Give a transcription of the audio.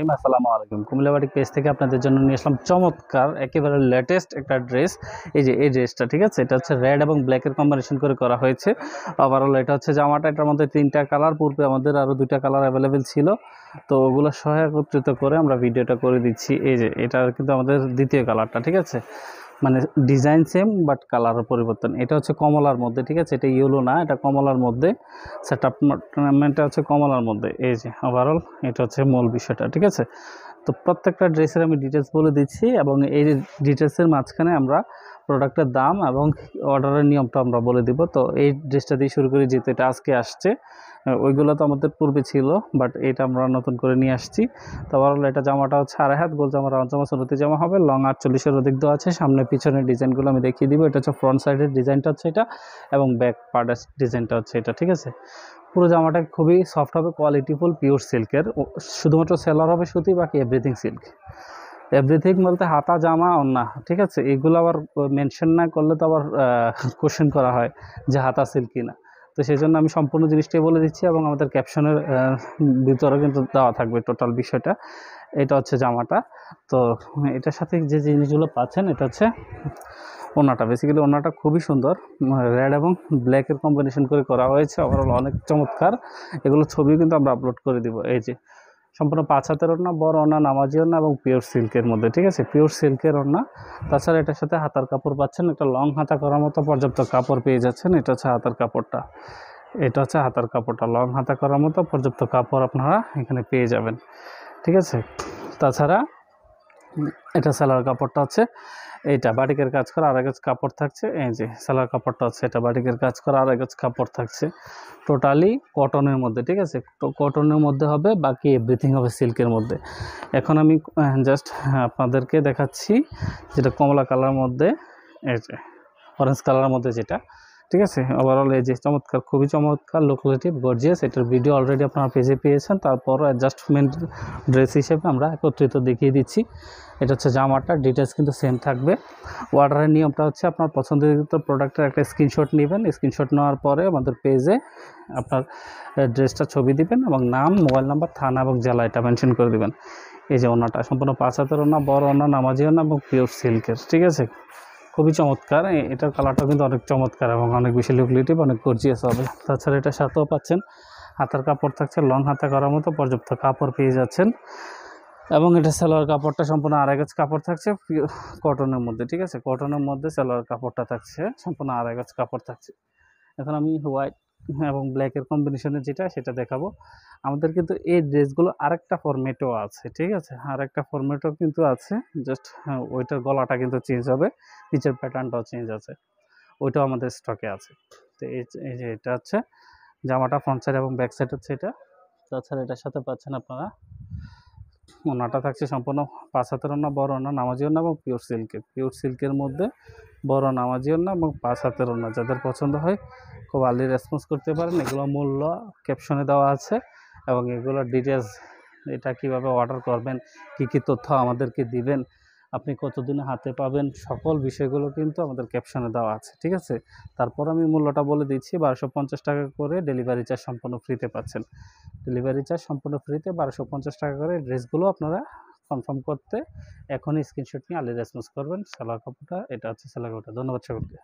আসসালামু আলাইকুম। Comilla batik page থেকে আপনাদের জন্য নিয়ে আসলাম চমৎকার একেবারে লেটেস্ট একটা ড্রেস। এই যে এই ড্রেসটা, ঠিক আছে, এটা হচ্ছে রেড এবং ব্ল্যাকের কম্বিনেশন করে করা হয়েছে। ওভারঅল এটা হচ্ছে জামাটা, এটার মধ্যে 3টা কালার, পূর্বে আমাদের আরও 2টা কালার অ্যাভেলেবেল ছিল, তো ওগুলো সহ একত্রিত করে আমরা ভিডিওটা করে দিচ্ছি। এই যে এটা কিন্তু আমাদের দ্বিতীয় কালারটা, ঠিক আছে, মানে ডিজাইন সেম বাট কালারের পরিবর্তন। এটা হচ্ছে কমলার মধ্যে, ঠিক আছে, এটা ইয়েলো না, এটা কমলার মধ্যে। সেটআপটা হচ্ছে কমলার মধ্যে। এই যে ওভারঅল এটা হচ্ছে মূল বিষয়টা, ঠিক আছে। তো প্রত্যেকটা ড্রেসের আমি ডিটেলস বলে দিচ্ছি এবং এই ডিটেলসের মাঝখানে আমরা প্রোডাক্টের দাম এবং অর্ডারের নিয়মটা আমরা বলে দিব। তো এই ড্রেসটা দিয়ে শুরু করি, যেহেতু এটা আজকে আসছে, ওইগুলো তো আমাদের পূর্বে ছিল, বাট এটা আমরা নতুন করে নিয়ে আসছি। তো ওভারঅল এটা জামাটা হচ্ছে 2.5 হাত, গোল জামা, রাউন্ড জামা, সুন্নতি জামা হবে, লং 48-এর অধিক দেওয়া আছে। সামনে পিছনের ডিজাইনগুলো আমি দেখিয়ে দিব। এটা হচ্ছে ফ্রন্ট সাইডের ডিজাইনটা হচ্ছে এটা, এবং ব্যাক পার্টের ডিজাইনটা হচ্ছে এটা, ঠিক আছে। পুরো জামাটা খুবই সফট হবে, কোয়ালিটিফুল, পিওর সিল্কের। শুধুমাত্র সেলার হবে সুতি, বাকি এভরিথিং সিল্ক। এভরিথিং বলতে হাতা, জামা, ওড়না, ঠিক আছে। এগুলো আবার মেনশন না করলে তো আবার কোশ্চেন করা হয় যে হাতা সিল্ক কিনা। তো সেই জন্য আমি সম্পূর্ণ জিনিসটাই বলে দিচ্ছি এবং আমাদের ক্যাপশনের ভিতরে কিন্তু দেওয়া থাকবে টোটাল বিষয়টা। এটা হচ্ছে জামাটা। তো এটার সাথে যে জিনিসগুলো পাচ্ছেন, এটা হচ্ছে ওড়নাটা। বেসিক্যালি ওড়নাটা খুবই সুন্দর, রেড এবং ব্ল্যাকের কম্বিনেশন করে করা হয়েছে। ওভারঅল অনেক চমৎকার। এগুলো ছবিও কিন্তু আমরা আপলোড করে দিব। এই যে সম্পূর্ণ 5 হাতের ওড়না, বড় ওড়না, নামাজি ওড়না এবং পিওর সিল্কের মধ্যে, ঠিক আছে, পিওর সিল্কের ওড়না। তাছাড়া এটার সাথে হাতার কাপড় পাচ্ছেন, একটা লং হাতা করার মতো পর্যাপ্ত কাপড় পেয়ে যাচ্ছেন। এটা হচ্ছে হাতার কাপড়টা, এটা হচ্ছে হাতার কাপড়টা, লং হাতা করার মতো পর্যাপ্ত কাপড় আপনারা এখানে পেয়ে যাবেন, ঠিক আছে। তাছাড়া এটা সালোয়ার কাপড়টা হচ্ছে এইটা বাটিকের কাজ করা, আড়াই গজ কাপড় থাকছে। এই যে সালোয়ার কাপড়টা হচ্ছে এটা বাটিকের কাজ করা, আড়াই গজ কাপড় থাকছে। টোটালি কটনের মধ্যে, ঠিক আছে, তো কটনের মধ্যে হবে, বাকি এভরিথিং হবে সিল্কের মধ্যে। এখন আমি জাস্ট আপনাদেরকে দেখাচ্ছি যেটা কমলা কালার মধ্যে, এই যে অরেঞ্জ কালারের মধ্যে যেটা, ঠিক আছে। ওভারঅল এই যে চমৎকার, খুবই চমৎকার, লোকেটিভ, গর্জিয়াস। এটার ভিডিও অলরেডি আপনারা পেজে পেয়েছেন। তারপর অ্যাডজাস্টমেন্ট ড্রেস হিসেবে আমরা একত্রিত দেখিয়ে দিচ্ছি। এটা হচ্ছে জামাটা, ডিটেলস কিন্তু সেম থাকবে। অর্ডারের নিয়মটা হচ্ছে আপনার পছন্দের প্রোডাক্টের একটা স্ক্রিনশট নেবেন। স্ক্রিনশট নেওয়ার পরে আমাদের পেজে আপনার ড্রেসটা ছবি দিবেন এবং নাম, মোবাইল নাম্বার, থানা এবং জেলা এটা মেনশন করে দিবেন। এই যে ওড়নাটা সম্পূর্ণ 5 হাতের ওড়না, বড় ওড়না, নামাজি ওড়না এবং পিওর সিল্কের, ঠিক আছে। খুবই চমৎকার। এটার কালারটা কিন্তু অনেক চমৎকার এবং অনেক বেশি লুকলেটিভ, অনেক গর্জিয়াস হবে। তাছাড়া এটার সাথেও পাচ্ছেন হাতার কাপড় থাকছে, লং হাতা করার মতো পর্যাপ্ত কাপড় পেয়ে যাচ্ছেন। এবং এটা সালোয়ার কাপড়টা সম্পূর্ণ আড়াই গজ কাপড় থাকছে কটনের মধ্যে, ঠিক আছে, কটনের মধ্যে সালোয়ার কাপড়টা থাকছে সম্পূর্ণ আড়াই গজ কাপড় থাকছে। এখন আমি হোয়াইট এবং ব্ল্যাকের কম্বিনেশনের যেটা সেটা দেখাবো। আমাদের কিন্তু এই ড্রেসগুলো আরেকটা ফরম্যাটও আছে, ঠিক আছে, আরেকটা ফরম্যাটও কিন্তু আছে। জাস্ট ওইটার গলাটা কিন্তু চেঞ্জ হবে, নিচের প্যাটার্নটাও চেঞ্জ আছে, ওইটাও আমাদের স্টকে আছে। তো এই যে এটা হচ্ছে জামাটা, ফ্রন্ট সাইড এবং ব্যাক সাইড হচ্ছে এটা। তাছাড়া এটার সাথে পাচ্ছেন আপনারা ওড়নাটা থাকছে সম্পূর্ণ 5 হাতের ওড়না, বড় ওড়না, নামাজি ওড়না এবং পিওর সিল্কের মধ্যে বড় নামাজি ওড়না এবং 5 হাতের ওড়না। যাদের পছন্দ হয় খুব আর্লি রেসপন্স করতে পারেন। এগুলো মূল্য ক্যাপশনে দেওয়া আছে এবং এগুলোর ডিটেলস, এটা কিভাবে অর্ডার করবেন, কি তথ্য আমাদেরকে দিবেন, আপনি কতদিনে হাতে পাবেন, সকল বিষয়গুলো কিন্তু আমাদের ক্যাপশনে দেওয়া আছে, ঠিক আছে। তারপর আমি মূল্যটা বলে দিচ্ছি, 1250 টাকা করে ডেলিভারি চার্জ সম্পূর্ণ ফ্রিতে পাচ্ছেন। ডেলিভারি চার্জ সম্পূর্ণ ফ্রিতে, 1250 টাকা করে। ড্রেসগুলো আপনারা কনফার্ম করতে এখনই স্ক্রিনশট নিয়ে আর্লি রেসপন্স করবেন। সালোয়ার কাপড়টা, এটা হচ্ছে সালোয়ার কাপড়টা। ধন্যবাদ সকলকে।